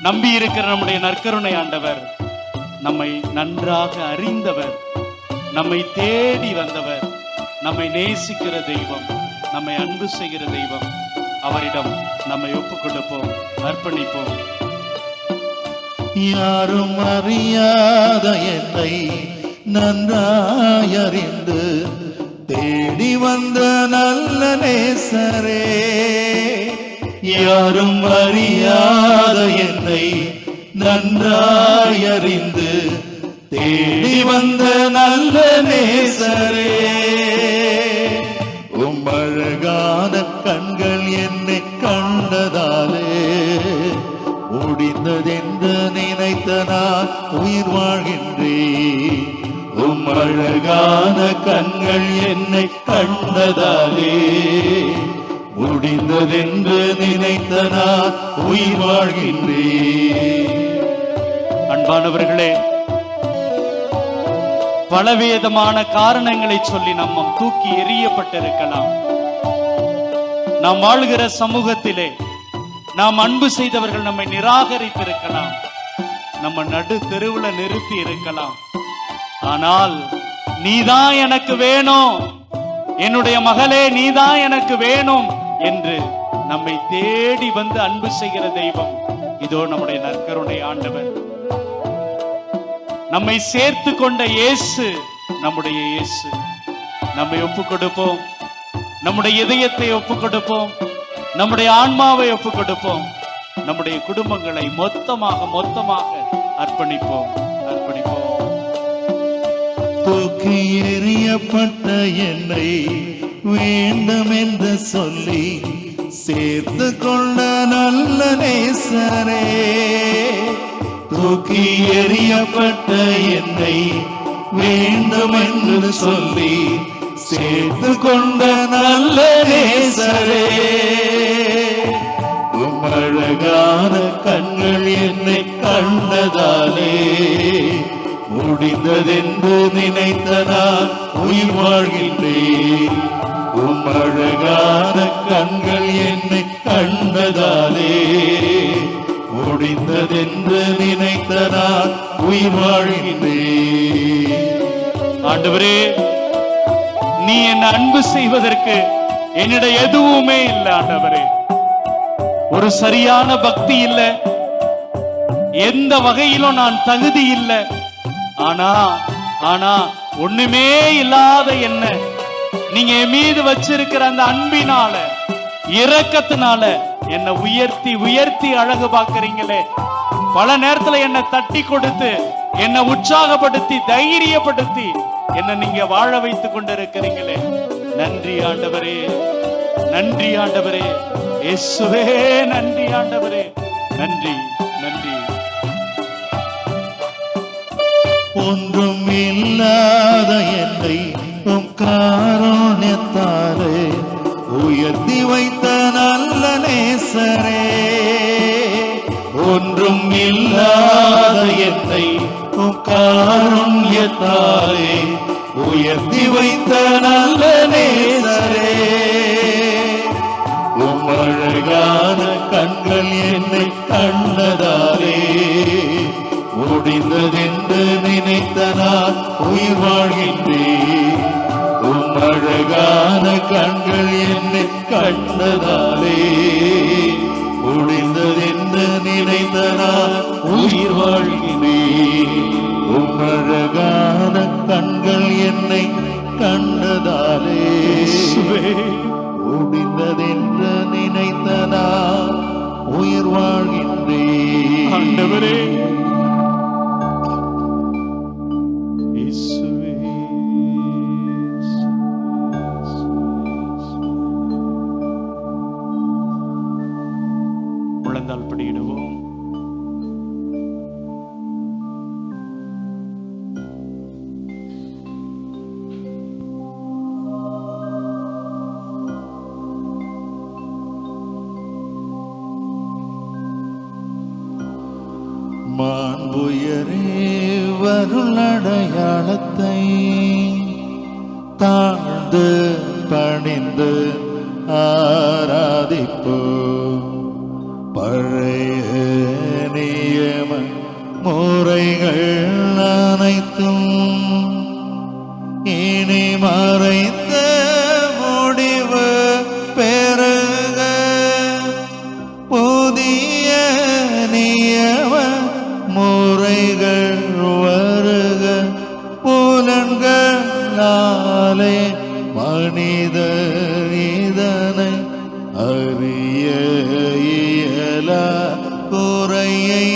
நம்பி இருக்கிற நம்முடைய நற்கருணை ஆண்டவர் நம்மை நன்றாக அறிந்தவர், நம்மை தேடி வந்தவர், நம்மை நேசிக்கிற தெய்வம், நம்மை அன்பு செய்கிற தெய்வம். அவரிடம் நம்மை ஒப்புக் கொடுப்போம், அர்ப்பணிப்போம். யாரும் அறியாத என்னை நன்றாயறிந்து தேடி வந்த நல்ல நேசரே, யாரும் அறியாத என்னை நன்றாயறிந்து தேடி வந்த நல்ல நேசரே, அழகான கண்கள் என்னை கண்டதாலே முடிந்ததென்று நினைத்த நான் உயிர் வாழ்கின்றேன். அழகான கண்கள் என்னை கண்டதாலே முடிந்ததென்று நினைத்த நான் உயிர் வாழ்கின்றேன். அன்பானவர்களே, பலவிதமான காரணங்களை சொல்லி நம்ம தூக்கி எறியப்பட்டிருக்கலாம். நாம் வாழ்கிற சமூகத்திலே நாம் அன்பு செய்தவர்கள் நம்மை நிராகரித்திருக்கலாம், நம்ம நடு தெருவுல நிறுத்தி இருக்கலாம். ஆனால் நீதான் எனக்கு வேணும், என்னுடைய மகளே நீதான் எனக்கு வேணும் என்று நம்மை தேடி வந்து அன்பு செய்கிற தெய்வம் இதோ நம்முடைய நற்கருணை ஆண்டவர். நம்மை சேர்த்து கொண்ட இயேசு நம்முடைய இயேசு. நம்மை ஒப்புக் கொடுப்போம், நம்முடைய இதயத்தை ஒப்புக் கொடுப்போம், நம்முடைய ஆன்மாவை ஒப்புக் கொடுப்போம், நம்முடைய குடும்பங்களை மொத்தமாக அர்ப்பணிப்போம். தூக்கி எறியப்பட்ட என்னை வேண்டும் என்று சொல்லி சேர்த்து கொண்ட நல்ல நேசரே, தூக்கி எறியப்பட்ட என்னை வேண்டும் என்று சொல்லி சேர்த்து கொண்ட நல்ல நேசரே, அழகான கண்கள் என்னை கண்டதாலே முடிந்ததென்று நினைத்த நான் உயிர் வாழ்கின்றேன். அழகான கண்கள் என்னை கண்டதாலே முடிந்ததென்று நினைத்த நான் உயிர் வாழ்கின்றேன். ஆண்டவரே, நீ என்ன அன்பு செய்வதற்கு என்னிடம் எதுவுமே இல்லை ஆண்டவரே. ஒரு சரியான பக்தி இல்லை, எந்த வகையிலும் நான் தகுதி இல்லை. ஆனா ஒண்ணுமே இல்லாத என்ன நீங்க என் மீது வச்சிருக்கிற அந்த அன்பினால, இரக்கத்தினால என்னை உயர்த்தி அழகு பார்க்கறீங்களே. பல நேரத்துல என்னை தட்டி கொடுத்து, என்னை உற்சாகப்படுத்தி, தைரியப்படுத்தி என்னை நீங்க வாழ வைத்துக் கொண்டிருக்கிறீங்களே. நன்றி ஆண்டவரே, நன்றி ஆண்டவரே, இயேசுவே நன்றி ஆண்டவரே, நன்றி. ஒன்றும் இல்லாத என்னை உம் காருண்யத்தாலே உயர்த்தி வைத்த நல்ல நேசரே, ஒன்றும் இல்லாத என்னை உம் காருண்யத்தாலே உயர்த்தி வைத்த நல்ல நேசரே, உம் அழகான கண்கள் என்னை கண்டதாலே முடிந்ததென்று நினைத்த நான் உயிர் வாழ்கின்றேன். உம் அழகான கண்கள் என்னை கண்டதாலே முடிந்ததென்று நினைத்த நான் உயிர் வாழ்கின்றேன். உம் அழகான கண்கள் என்னை கண்டதாலே முடிந்ததென்று நினைத்த நான் உயிர் வாழ்கின்றேன். ஆண்டவரே, முழந்தால் படியிடுவோம். மாண்புயரே வருளடையாளத்தை தாழ்ந்து பணிந்து ஆராதிப்போ, பழைய நியம முறைகள் அனைத்தும் இனி மறைந்த முடிவு பெறுக, புதிய நியம முறைகள் வருக, புலன்களாலே மனித இதனை அறிய இயலா குறையை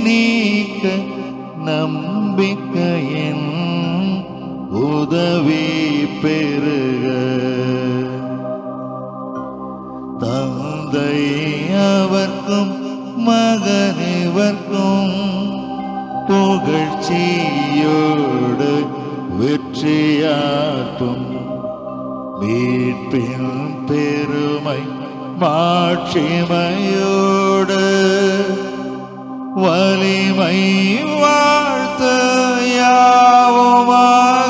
நீக்க நம்பிக்கையின் உதவி பெறுக. தந்தை அவர்க்கும் மகனிவர்க்கும் புகழ்ச்சியோடு வெற்றியாற்றும் மீட்பின் பெருமை மாட்சிமையோடு வலிமை வாழ்த்து யாவுமாய்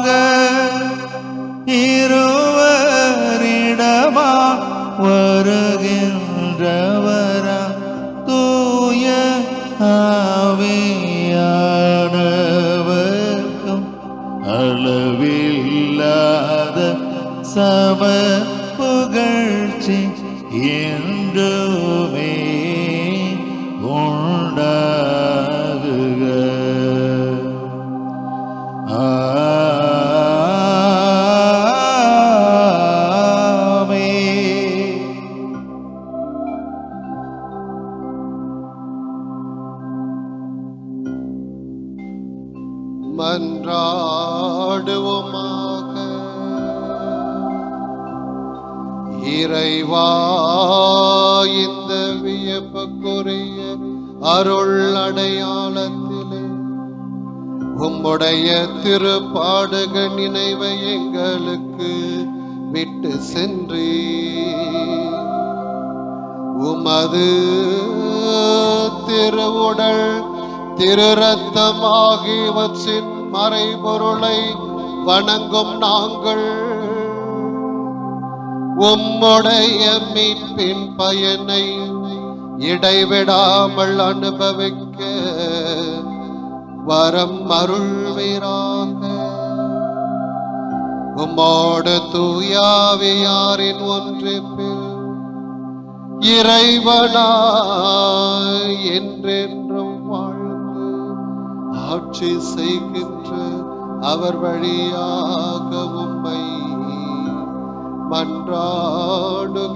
மன்றாடுவோமாக. இறைவா, இந்த வியப்புக்குரிய அருள் அடையாளத்திலே உம்முடைய திருப்பாடுகள் நினைவை எங்களுக்கு விட்டு சென்றே உமது திருவுடல் திரு ரத்தம் ஆகியவற்றின் மறைபொருளை வணங்கும் நாங்கள் உம்முடைய மீட்பின் பயனை இடைவிடாமல் அனுபவிக்க வரம் அருள்வீராக. உம்மோடு தூயாவியாரின் ஒன்றிப்பில் இறைவனாய் என்றென்றும் வாழ்ந்து ஆட்சி செய்கின்ற அவர் வழியாக உம்மை மன்றாடுகின்றோம்.